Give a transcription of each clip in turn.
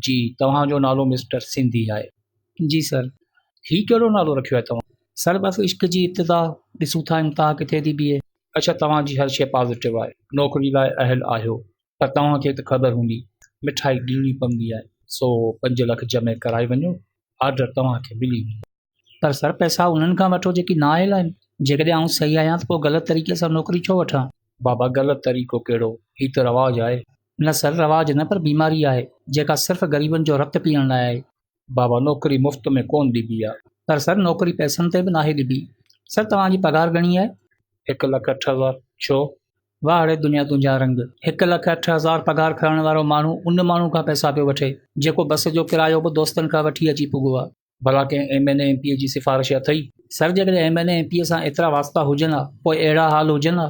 जी तव्हांजो नालो मिस्टर सिंधी आहे। जी सर। ही कहिड़ो नालो रखियो आहे तव्हां? सर बस इश्क जी इब्तिदा, ॾिसूं था इम्तिहा किथे थी बीहे। अच्छा तव्हांजी हर शइ पॉज़िटिव आहे, नौकिरी लाइ अहल आहियो, पर तव्हांखे त ख़बर हूंदी मिठाई ॾियणी पवंदी आहे, सो 5 लख जमे कराए वञो, ऑर्डर तव्हांखे मिली वेंदो। पर सर पैसा उन्हनि खां वठो जेकी ना आयल आहिनि। जेकॾहिं आउं सही आहियां त पोइ ग़लति तरीक़े सां नौकिरी छो वठां? बाबा ग़लति तरीक़ो कहिड़ो, ही त रवाजु आहे। न सर रवाजु न, पर बीमारी आहे जेका सिर्फ़ु ग़रीबनि जो रक्त पीअण लाइ आहे। बाबा नौकिरी मुफ़्त में कोन ॾिबी आहे। पर सर नौकिरी पैसनि ते बि नाहे ॾिबी। सर तव्हांजी पघार घणी आहे? 1,08,000। छो? वाह अड़े दुनिया तुंहिंजा रंग। 1,08,000 पघार खणण वारो माण्हू उन माण्हू खां पैसा पियो वठे जेको बस जो किरायो बि दोस्तनि खां वठी अची पुॻो आहे। भला कंहिं MNA MPA जी सिफ़ारिश अथई? सर जेकॾहिं MNA MPA सां एतिरा वास्ता हुजनि हा पोइ अहिड़ा हाल हुजनि हा।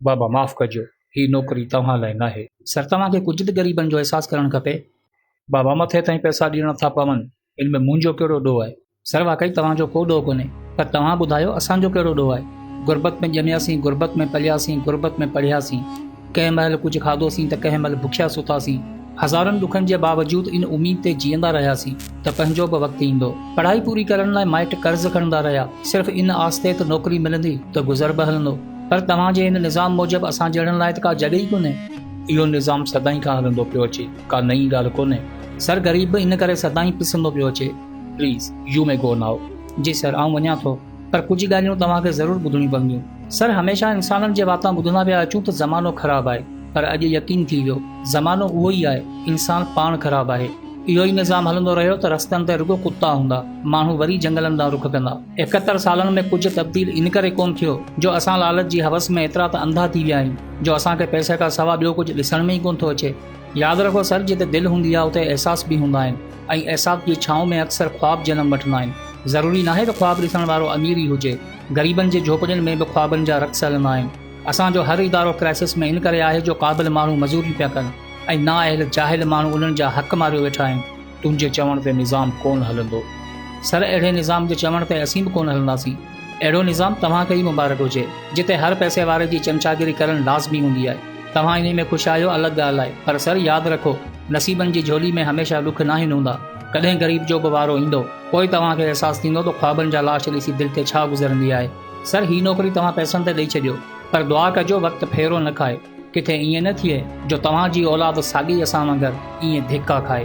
बाबा माफ़ कजो, ही नौकिरी तव्हां लाइ नाहे। सर तव्हांखे कुझु त ग़रीबनि जो अहसासु करणु खपे। बाबा मथे ताईं पैसा ॾियणा था पवनि, इन में मुंहिंजो कहिड़ो ॾोह आहे? सर वाकई तव्हांजो को ॾोह कोन्हे, पर तव्हां ॿुधायो असांजो कहिड़ो ॾोह आहे? गुरबत में ॼमियासीं, गुरबत में पलियासीं, गुरबत में पढ़ियासीं। कंहिं महिल कुझु खाधोसीं त कंहिं महिल बुखिया सुतासीं। हज़ारनि ॾुखनि जे बावजूदि इन उमीद ते जीअंदा रहियासीं त पंहिंजो बि वक़्तु ईंदो। पढ़ाई पूरी करण लाइ माइट कर्ज़ खणंदा रहिया, सिर्फ़ु इन आस ते त नौकिरी मिलंदी त गुज़र बि हलंदो। पर तव्हांजे इन निज़ाम मूजिबि असां जहिड़नि लाइ त का जॻह ई कोन्हे। इहो निज़ाम सदाईं खां हलंदो पियो अचे, का नई ॻाल्हि कोन्हे। सर ग़रीब बि इन करे सदाईं पिसंदो पियो अचे। Please you may go now. जी सर आउं वञा थो, पर कुझु ॻाल्हियूं तव्हांखे ज़रूरु ॿुधणियूं पवंदियूं। सर हमेशह इंसाननि जे वातां ॿुधंदा पिया अचूं त ज़मानो ख़राबु आहे, पर अॼु यकीन थी वियो ज़मानो उहो ई आहे, इंसान पाण ख़राबु आहे। इहो ई निज़ाम हलंदो रहियो त रस्तनि ते रुॻो कुत्ता हूंदा, माण्हू वरी जंगलनि ॾांहुं रुख कंदा। 71 सालनि में कुझु तब्दील इन करे कोन थियो जो असां लालच जी हवस में एतिरा त अंधा थी विया आहियूं जो असांखे पैसे खां सवाइ ॿियो कुझु ॾिसण में ई कोन थो अचे। यादि रखो सर, जिते दिलि हूंदी आहे उते अहसास बि हूंदा आहिनि, ऐं अहसास जी छांव में अक्सर ख्वाब जनम वठंदा आहिनि। ज़रूरी नाहे त ख्वाब ॾिसण वारो अमीर ई हुजे, ग़रीबनि जे झोपड़ियुनि में बि ख्वाबनि जा रक़्स हलंदा आहिनि। असांजो हर इदारो क्राइसिस में इन करे आहे जो क़ाबिल माण्हू मज़ूरी पिया कनि ऐं नाअहल जाहिल माण्हू उन्हनि जा हक़ मारियो वेठा आहिनि। तुंहिंजे चवण ते निज़ाम कोन हलंदो। सर अहिड़े निज़ाम जे चवण ते असीं बि कोन हलंदासीं। अहिड़ो निज़ाम तव्हांखे ई मुबारक हुजे जिते हर पैसे वारे जी चमचागिरी करणु लाज़मी हूंदी आहे। तव्हां इन में ख़ुशि आहियो अलॻि ॻाल्हि आहे, पर सर यादि रखो नसीबनि जी झोली में हमेशह ॾुख नाहिनि हूंदा। कॾहिं ग़रीब जो बि वारो ईंदो, पोइ तव्हांखे अहसासु थींदो त ख्वाबनि जा लाश ॾिसी दिलि ते छा गुज़रंदी आहे। सर ही नौकिरी तव्हां पैसनि ते ॾेई छॾियो, पर दुआ कजो वक़्तु फेरो न खाए। किथे ईअं न थिए जो तव्हांजी औलाद साॻी असां वांगुरु ईअं धिका खाए।